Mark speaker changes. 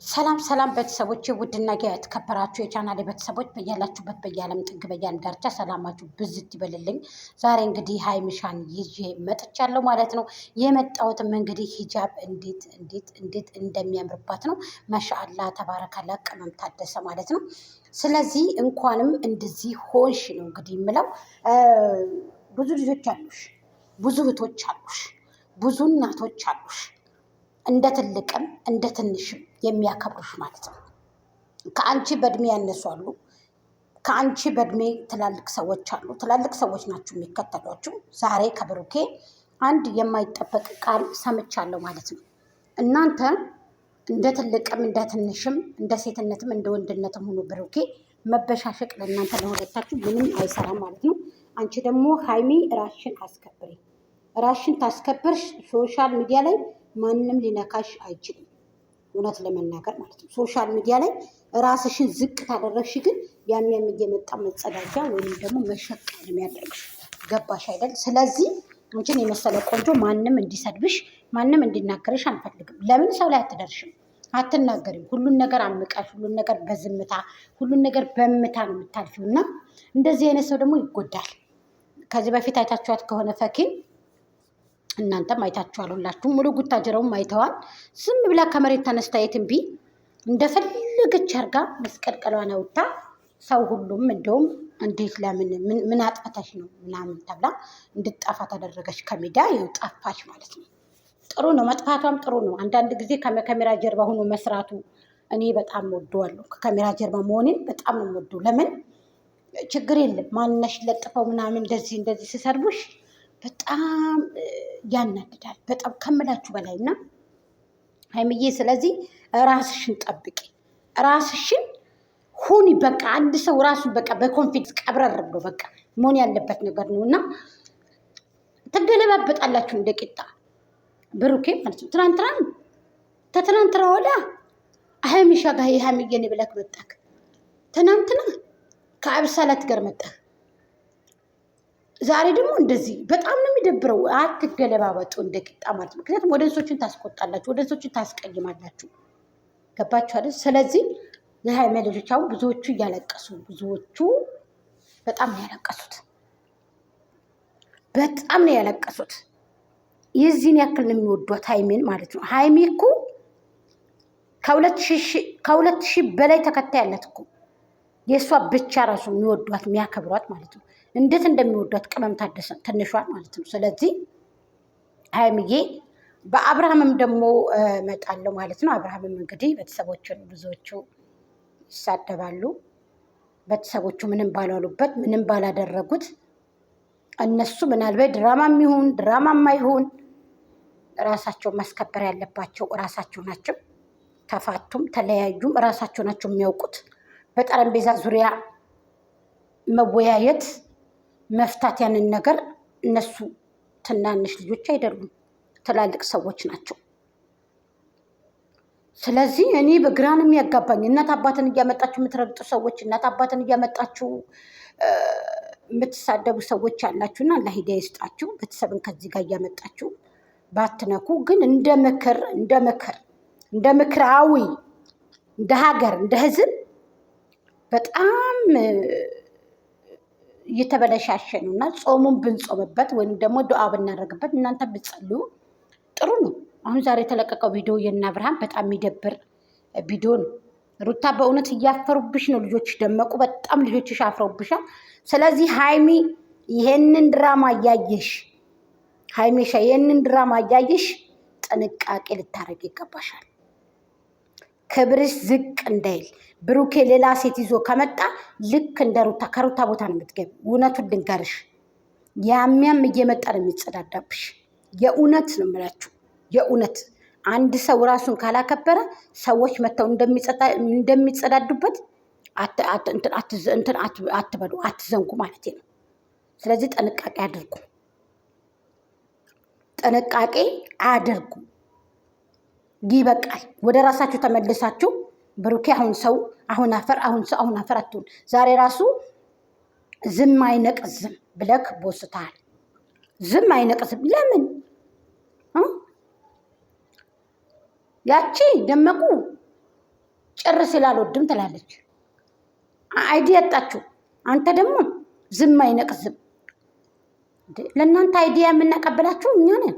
Speaker 1: ሰላም ሰላም ቤተሰቦች ውድና የተከበራችሁ የቻናሌ ቤተሰቦች በያላችሁበት በየዓለም ጥግ በየዓለም ዳርቻ ሰላማችሁ ብዝት ይበልልኝ። ዛሬ እንግዲህ ሀይሚሻን ይዤ መጥቻለሁ ማለት ነው። የመጣሁትም እንግዲህ ሂጃብ እንዴት እንደሚያምርባት ነው። ማሻአላ ተባረካላ ቅመም ታደሰ ማለት ነው። ስለዚህ እንኳንም እንደዚህ ሆንሽ ነው እንግዲህ የምለው። ብዙ ልጆች አሉሽ፣ ብዙ እህቶች አሉሽ፣ ብዙ እናቶች አሉሽ እንደ ትልቅም እንደ ትንሽም የሚያከብሩሽ ማለት ነው። ከአንቺ በእድሜ ያነሱ አሉ፣ ከአንቺ በእድሜ ትላልቅ ሰዎች አሉ። ትላልቅ ሰዎች ናቸው የሚከተሏችሁ። ዛሬ ከብሩኬ አንድ የማይጠበቅ ቃል ሰምቻለሁ ማለት ነው። እናንተ እንደ ትልቅም እንደ ትንሽም እንደ ሴትነትም እንደ ወንድነትም ሆኖ ብሩኬ መበሻሸቅ ለእናንተ ለሁለታችሁ ምንም አይሰራም ማለት ነው። አንቺ ደግሞ ሀይሚ ራሽን አስከብሪ። ራሽን ታስከብርሽ ሶሻል ሚዲያ ላይ ማንም ሊነካሽ አይችልም። እውነት ለመናገር ማለት ነው። ሶሻል ሚዲያ ላይ ራስሽን ዝቅ ታደረግሽ ግን ያም እየመጣ መጸዳጃ ወይም ደግሞ መሸቀል የሚያደርግሽ ገባሽ አይደል? ስለዚህ አንቺን የመሰለ ቆንጆ ማንም እንዲሰድብሽ ማንም እንዲናገርሽ አንፈልግም። ለምን ሰው ላይ አትደርሽም? አትናገሪም። ሁሉን ነገር አምቃሽ፣ ሁሉን ነገር በዝምታ፣ ሁሉን ነገር በምታ ነው የምታልፊው። እና እንደዚህ አይነት ሰው ደግሞ ይጎዳል። ከዚህ በፊት አይታችኋት ከሆነ ፈኪን እናንተም አይታችኋል። ሁላችሁም ሙሉ ጉታጀረውም አይተዋል። ዝም ብላ ከመሬት ተነስታ የትንቢ እንደፈለገች አርጋ መስቀልቀሏን አውጥታ ሰው ሁሉም እንደውም እንዴት ለምን ምን አጥፈታሽ ነው ምናምን ተብላ እንድትጠፋ ተደረገች። ከሚዲያ ይኸው ጠፋች ማለት ነው። ጥሩ ነው፣ መጥፋቷም ጥሩ ነው። አንዳንድ ጊዜ ከካሜራ ጀርባ ሆኖ መስራቱ እኔ በጣም ወደዋለሁ። ከካሜራ ጀርባ መሆኔን በጣም ነው ወደው። ለምን ችግር የለም ማንነሽ ለጥፈው ምናምን እንደዚህ ሲሰርቡሽ በጣም ያናድዳል። በጣም ከምላችሁ በላይ እና ሀይምዬ፣ ስለዚህ ራስሽን ጠብቂ፣ ራስሽን ሁኒ። በቃ አንድ ሰው ራሱን በቃ በኮንፊደንስ ቀብረር ብሎ በቃ መሆን ያለበት ነገር ነው። እና ትገለባበጣላችሁ እንደ ቂጣ ብሩኬ ማለት ነው። ትናንትና ወዳ ሀይሚሻ ጋር የሀይምዬን ብለክ መጣክ። ትናንትና ከአብሳላት ጋር መጣክ። ዛሬ ደግሞ እንደዚህ በጣም ነው የሚደብረው። አትገለባበጡ እንደ ቂጣ ማለት ነው። ምክንያቱም ወደንሶችን ታስቆጣላችሁ፣ ወደንሶችን ታስቀይማላችሁ። ገባችሁ አይደል? ስለዚህ የሀይሜ ልጆች አሁን ብዙዎቹ እያለቀሱ፣ ብዙዎቹ በጣም ነው ያለቀሱት፣ በጣም ነው ያለቀሱት። የዚህን ያክል ነው የሚወዷት ሀይሜን ማለት ነው። ሀይሜ እኮ ከሁለት ሺህ በላይ ተከታይ ያላት እኮ የእሷ ብቻ ራሱ የሚወዷት የሚያከብሯት ማለት ነው። እንዴት እንደሚወዷት ቅመም ታደሰ ትንሿን ማለት ነው። ስለዚህ ሀይምዬ በአብርሃምም ደግሞ እመጣለሁ ማለት ነው። አብርሃምም እንግዲህ ቤተሰቦቹን ብዙዎቹ ይሳደባሉ። ቤተሰቦቹ ምንም ባላሉበት ምንም ባላደረጉት እነሱ ምናልባት ድራማም ይሁን ድራማም አይሁን ራሳቸውን ማስከበር ያለባቸው ራሳቸው ናቸው። ተፋቱም ተለያዩም ራሳቸው ናቸው የሚያውቁት። በጠረጴዛ ዙሪያ መወያየት መፍታት ያንን ነገር እነሱ ትናንሽ ልጆች አይደሉም፣ ትላልቅ ሰዎች ናቸው። ስለዚህ እኔ በግራን የሚያጋባኝ እናት አባትን እያመጣችሁ የምትረግጡ ሰዎች፣ እናት አባትን እያመጣችሁ የምትሳደቡ ሰዎች አላችሁና አላህ ሂዳያ ይስጣችሁ። ቤተሰብን ከዚህ ጋር እያመጣችሁ ባትነኩ። ግን እንደ ምክራዊ እንደ ሀገር እንደ ህዝብ በጣም እየተበለሻሸ ነው እና ጾሙን ብንጾምበት ወይም ደግሞ ዱዓ ብናደርግበት እናንተ ብትጸልዩ ጥሩ ነው። አሁን ዛሬ የተለቀቀው ቪዲዮ የእነ አብርሃም በጣም የሚደብር ቪዲዮ ነው። ሩታ በእውነት እያፈሩብሽ ነው። ልጆች ደመቁ፣ በጣም ልጆችሽ አፍረውብሻል። ስለዚህ ሀይሚ ይሄንን ድራማ እያየሽ ሀይሚሻ ይሄንን ድራማ እያየሽ ጥንቃቄ ልታረግ ይገባሻል። ክብርሽ ዝቅ እንዳይል ብሩኬ ሌላ ሴት ይዞ ከመጣ ልክ እንደ ሩታ ከሩታ ቦታ ነው የምትገቢ። እውነቱን ድንገርሽ ያሚያም እየመጣ ነው የሚጸዳዳብሽ። የእውነት ነው የምላችሁ። የእውነት አንድ ሰው ራሱን ካላከበረ ሰዎች መጥተው እንደሚጸዳዱበት አትበሉ፣ አትዘንጉ ማለት ነው። ስለዚህ ጥንቃቄ አድርጉ፣ ጥንቃቄ አድርጉ። ይበቃል። ወደ ራሳችሁ ተመልሳችሁ ብሩኬ አሁን አፈር አትሁን። ዛሬ ራሱ ዝም አይነቅዝም ብለክ ቦስተሃል። ዝም አይነቅዝም ለምን? ያቺ ደመቁ ጭር ስላልወድም ትላለች። አይዲያ ያጣችሁ። አንተ ደግሞ ዝም አይነቅዝም። ለእናንተ አይዲያ የምናቀብላችሁ እኛ ነን።